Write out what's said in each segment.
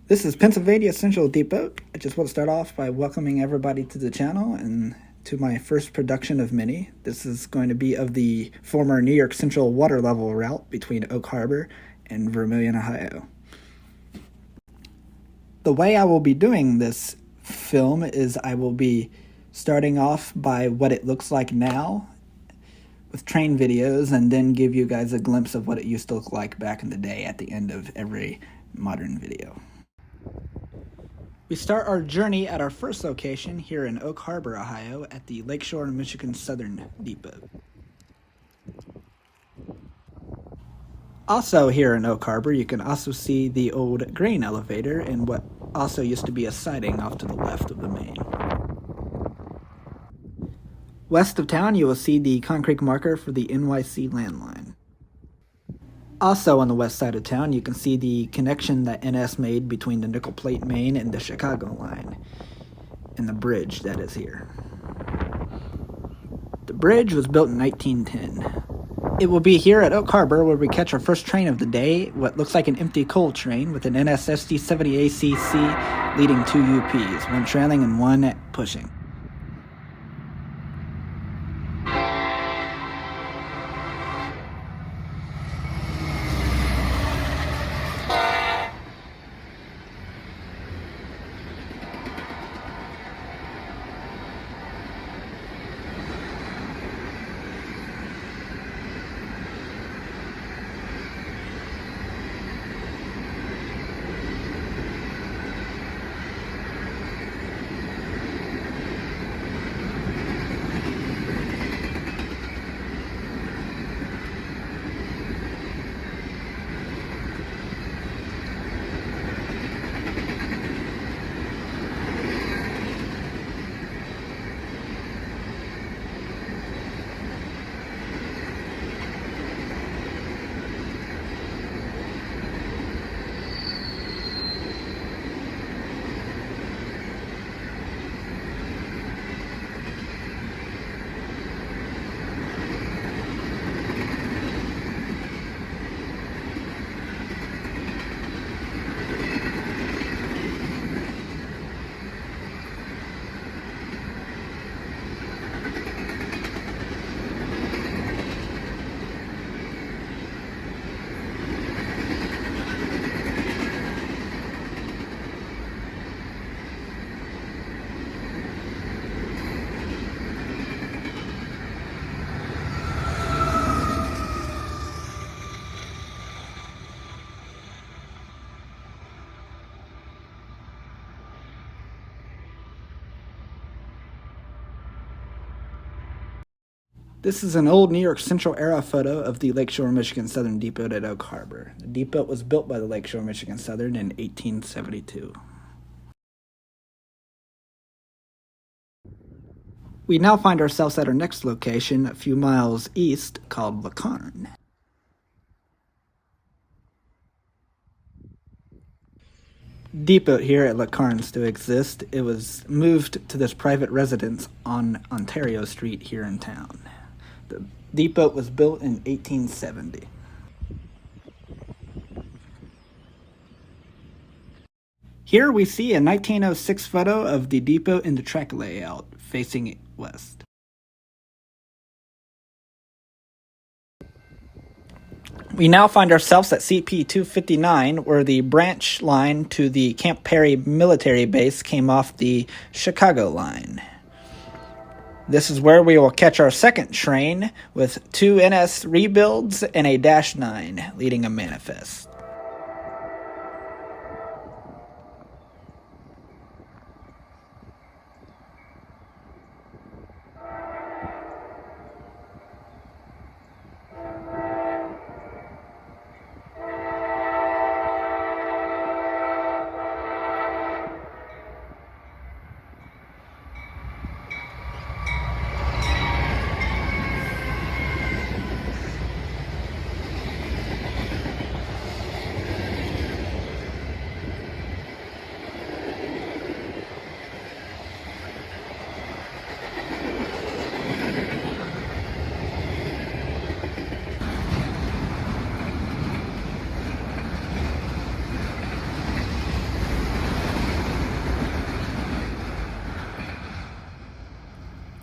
This is Pennsylvania Central Depot. I just want to start off by welcoming everybody to the channel and to my first production of many. This is going to be of the former New York Central Water Level Route between Oak Harbor and Vermillion, Ohio. The way I will be doing this film is I will be starting off by what it looks like now with train videos, and then give you guys a glimpse of what it used to look like back in the day at the end of every modern video. We start our journey at our first location here in Oak Harbor, Ohio, at the Lakeshore, Michigan Southern Depot. Also here in Oak Harbor, you can also see the old grain elevator and what also used to be a siding off to the left of the main. West of town, you will see the concrete marker for the NYC landline. Also on the west side of town, you can see the connection that NS made between the nickel plate main and the Chicago line, and the bridge that is here. The bridge was built in 1910. It will be here at Oak Harbor where we catch our first train of the day, what looks like an empty coal train with an NS SD70 ACC leading 2 UPs, one trailing and one pushing. This is an old New York Central era photo of the Lakeshore, Michigan Southern Depot at Oak Harbor. The depot was built by the Lakeshore, Michigan Southern in 1872. We now find ourselves at our next location a few miles east called Lacarne. Depot here at Lacarne still exists. It was moved to this private residence on Ontario Street here in town. The depot was built in 1870. Here we see a 1906 photo of the depot in the track layout, facing west. We now find ourselves at CP 259, where the branch line to the Camp Perry military base came off the Chicago line. This is where we will catch our second train with 2 NS rebuilds and a -9 leading a manifest.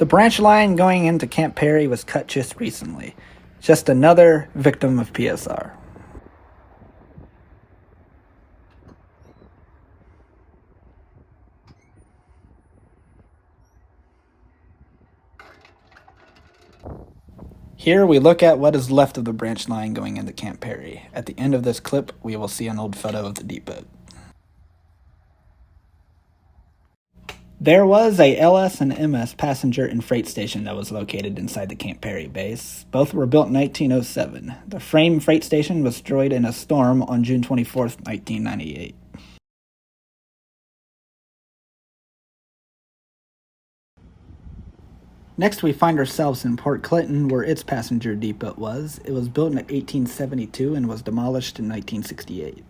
The branch line going into Camp Perry was cut just recently. Just another victim of PSR. Here we look at what is left of the branch line going into Camp Perry. At the end of this clip, we will see an old photo of the depot. There was a LS&MS passenger and freight station that was located inside the Camp Perry base. Both were built in 1907. The frame freight station was destroyed in a storm on June 24, 1998. Next, we find ourselves in Port Clinton, where its passenger depot was. It was built in 1872 and was demolished in 1968.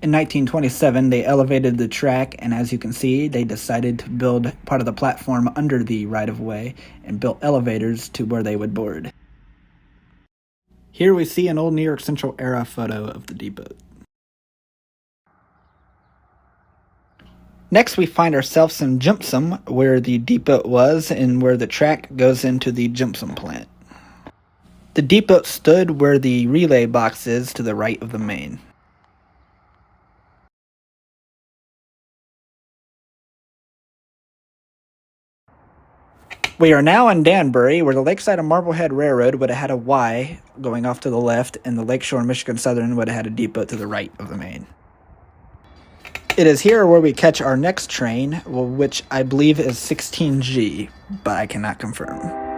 In 1927, they elevated the track, and as you can see, they decided to build part of the platform under the right-of-way and built elevators to where they would board. Here we see an old New York Central era photo of the depot. Next, we find ourselves in Gypsum, where the depot was and where the track goes into the gypsum plant. The depot stood where the relay box is to the right of the main. We are now in Danbury, where the Lakeside and Marblehead Railroad would have had a Y going off to the left, and the Lakeshore Michigan Southern would have had a depot to the right of the main. It is here where we catch our next train, which I believe is 16G, but I cannot confirm.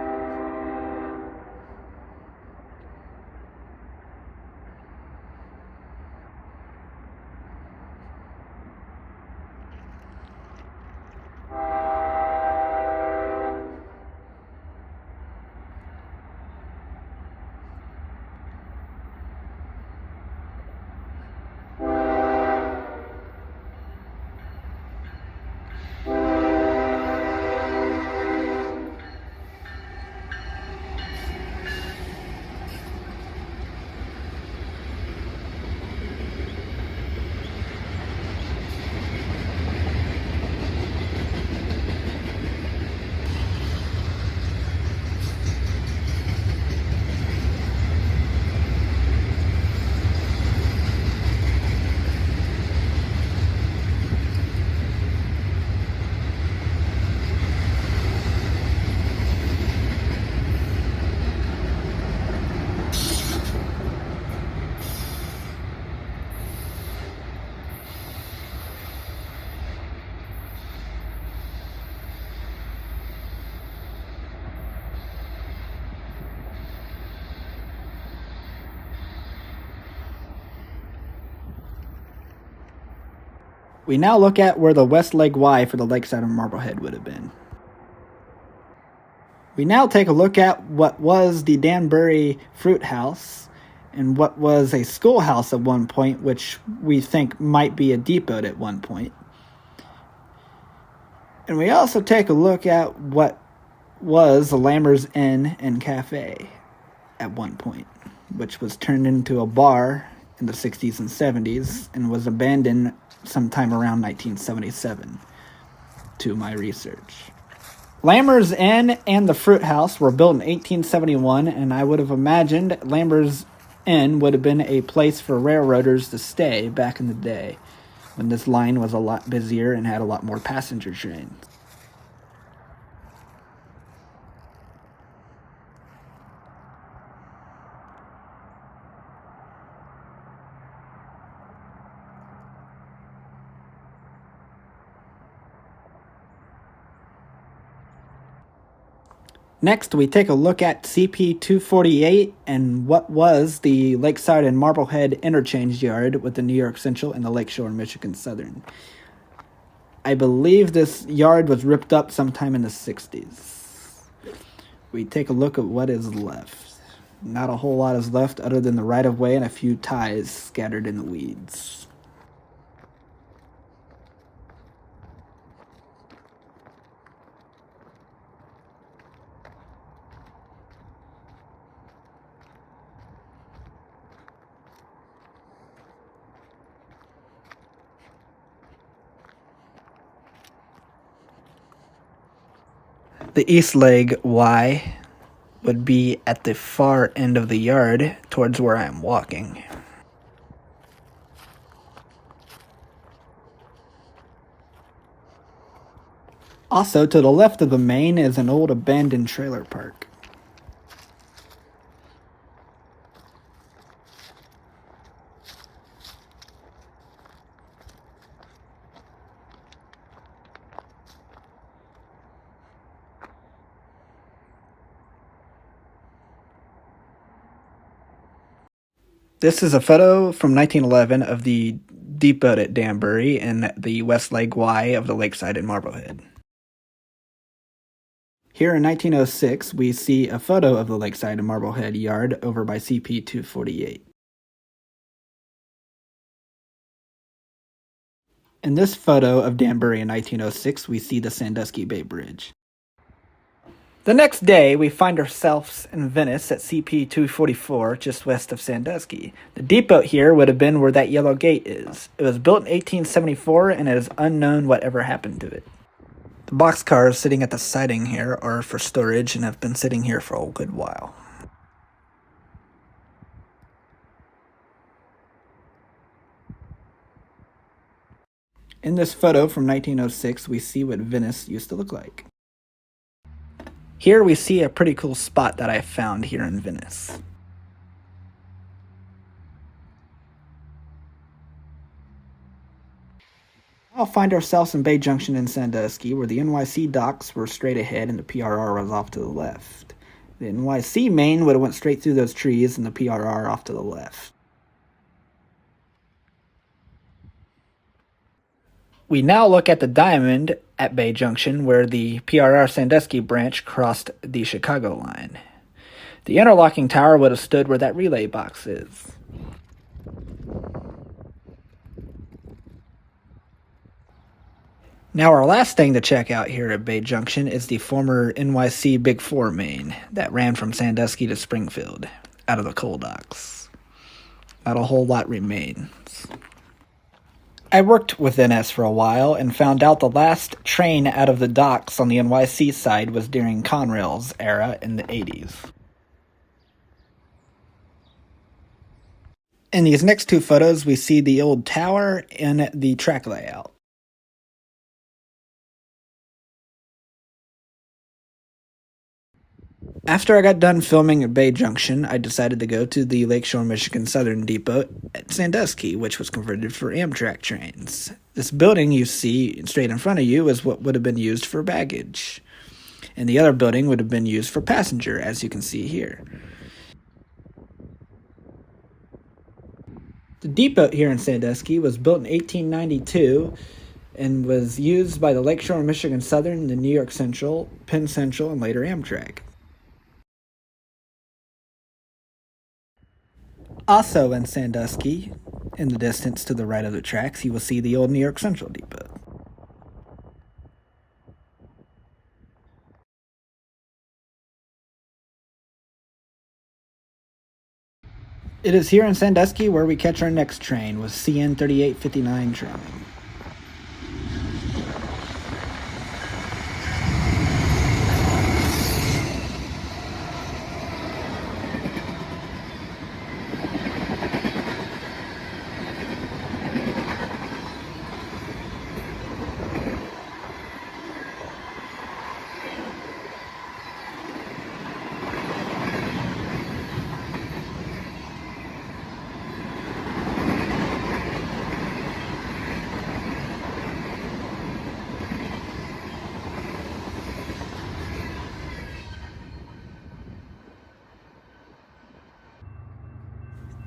We now look at where the west leg Y for the Lakeside and Marblehead would have been. We now take a look at what was the Danbury Fruit House and what was a schoolhouse at one point, which we think might be a depot at one point. And we also take a look at what was the Lambert's Inn and Cafe at one point, which was turned into a bar in the 60s and 70s and was abandoned sometime around 1977, to my research. Lambert's Inn and the Fruit House were built in 1871, and I would have imagined Lambert's Inn would have been a place for railroaders to stay back in the day, when this line was a lot busier and had a lot more passenger trains. Next, we take a look at CP-248 and what was the Lakeside and Marblehead interchange yard with the New York Central and the Lakeshore Michigan Southern. I believe this yard was ripped up sometime in the 60s. We take a look at what is left. Not a whole lot is left other than the right-of-way and a few ties scattered in the weeds. The east leg Y would be at the far end of the yard towards where I am walking. Also, to the left of the main is an old abandoned trailer park. This is a photo from 1911 of the depot at Danbury and the west leg Y of the lakeside in Marblehead. Here in 1906, we see a photo of the lakeside in Marblehead yard over by CP 248. In this photo of Danbury in 1906, we see the Sandusky Bay Bridge. The next day, we find ourselves in Venice at CP 244, just west of Sandusky. The depot here would have been where that yellow gate is. It was built in 1874, and it is unknown whatever happened to it. The boxcars sitting at the siding here are for storage and have been sitting here for a good while. In this photo from 1906, we see what Venice used to look like. Here we see a pretty cool spot that I found here in Venice. I'll find ourselves in Bay Junction in Sandusky, where the NYC docks were straight ahead and the PRR was off to the left. The NYC main would have went straight through those trees and the PRR off to the left. We now look at the diamond at Bay Junction, where the PRR Sandusky branch crossed the Chicago line. The interlocking tower would have stood where that relay box is. Now our last thing to check out here at Bay Junction is the former NYC Big 4 main that ran from Sandusky to Springfield, out of the coal docks. Not a whole lot remains. I worked with NS for a while and found out the last train out of the docks on the NYC side was during Conrail's era in the 80s. In these next two photos, we see the old tower and the track layout. After I got done filming at Bay Junction, I decided to go to the Lakeshore, Michigan Southern Depot at Sandusky, which was converted for Amtrak trains. This building you see straight in front of you is what would have been used for baggage, and the other building would have been used for passenger, as you can see here. The depot here in Sandusky was built in 1892 and was used by the Lakeshore, Michigan Southern, the New York Central, Penn Central, and later Amtrak. Also in Sandusky, in the distance to the right of the tracks, you will see the old New York Central Depot. It is here in Sandusky where we catch our next train with CN 3859 train.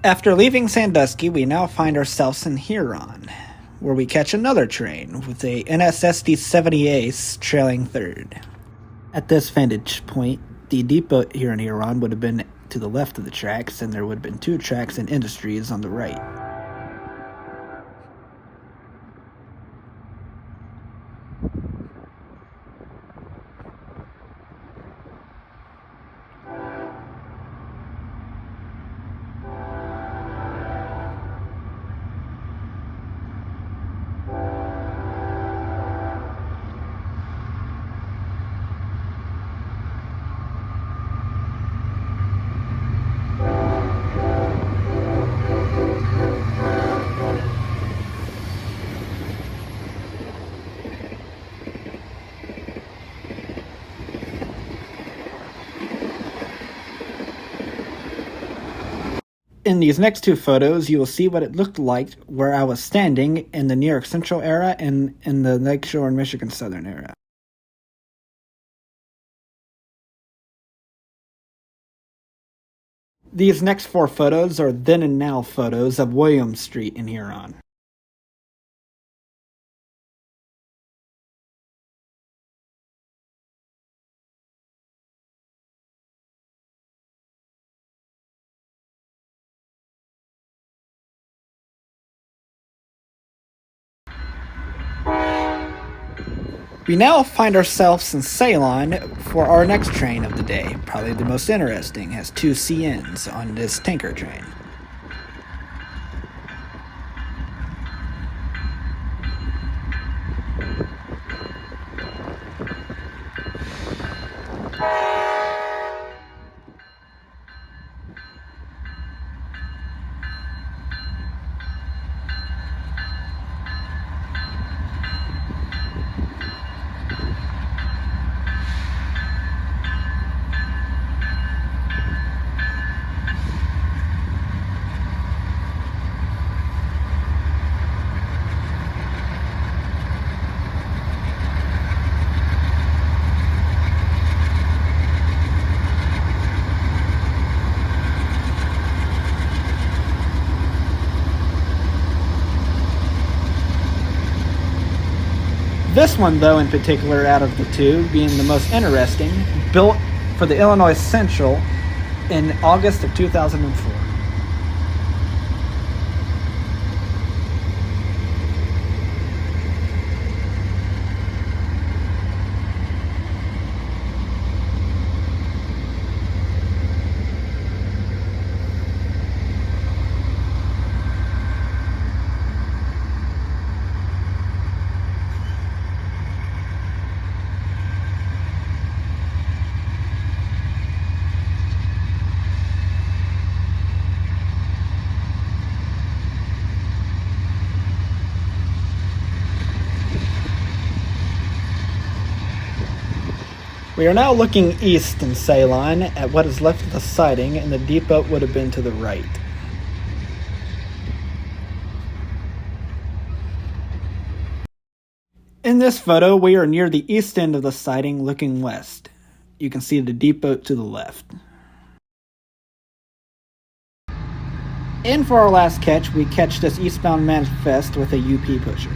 After leaving Sandusky, we now find ourselves in Huron, where we catch another train with a NSSD 70 Ace trailing third. At this vantage point, the depot here in Huron would have been to the left of the tracks, and there would have been two tracks and industries on the right. In these next two photos, you will see what it looked like where I was standing in the New York Central era and in the Lakeshore and Michigan Southern era. These next four photos are then and now photos of William Street in Huron. We now find ourselves in Ceylon for our next train of the day, probably the most interesting, has 2 CNs on this tanker train. This one, though, in particular, out of the two, being the most interesting, built for the Illinois Central in August of 2004. We are now looking east in Ceylon at what is left of the siding, and the depot would have been to the right. In this photo, we are near the east end of the siding looking west. You can see the depot to the left. And for our last catch, we catch this eastbound manifest with a UP pusher.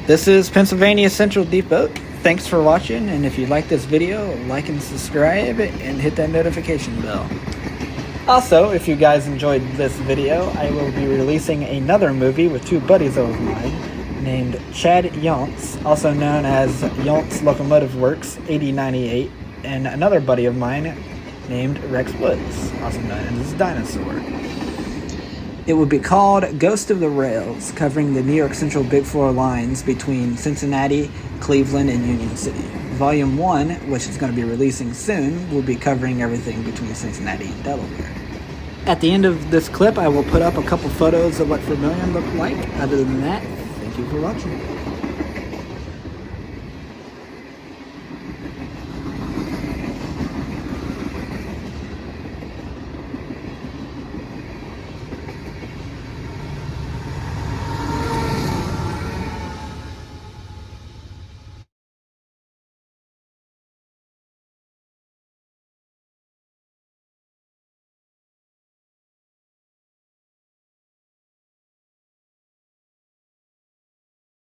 This is Pennsylvania Central Depot. Thanks for watching, and if you like this video, like and subscribe and hit that notification bell. Also, if you guys enjoyed this video, I will be releasing another movie with 2 buddies of mine named Chad Yontz, also known as Yontz Locomotive Works 8098, and another buddy of mine named Rex Woods, also known as Dinosaur. It would be called Ghost of the Rails, covering the New York Central Big 4 lines between Cincinnati, Cleveland, and Union City. Volume 1, which is going to be releasing soon, will be covering everything between Cincinnati and Delaware. At the end of this clip, I will put up a couple photos of what Vermillion looked like. Other than that, thank you for watching.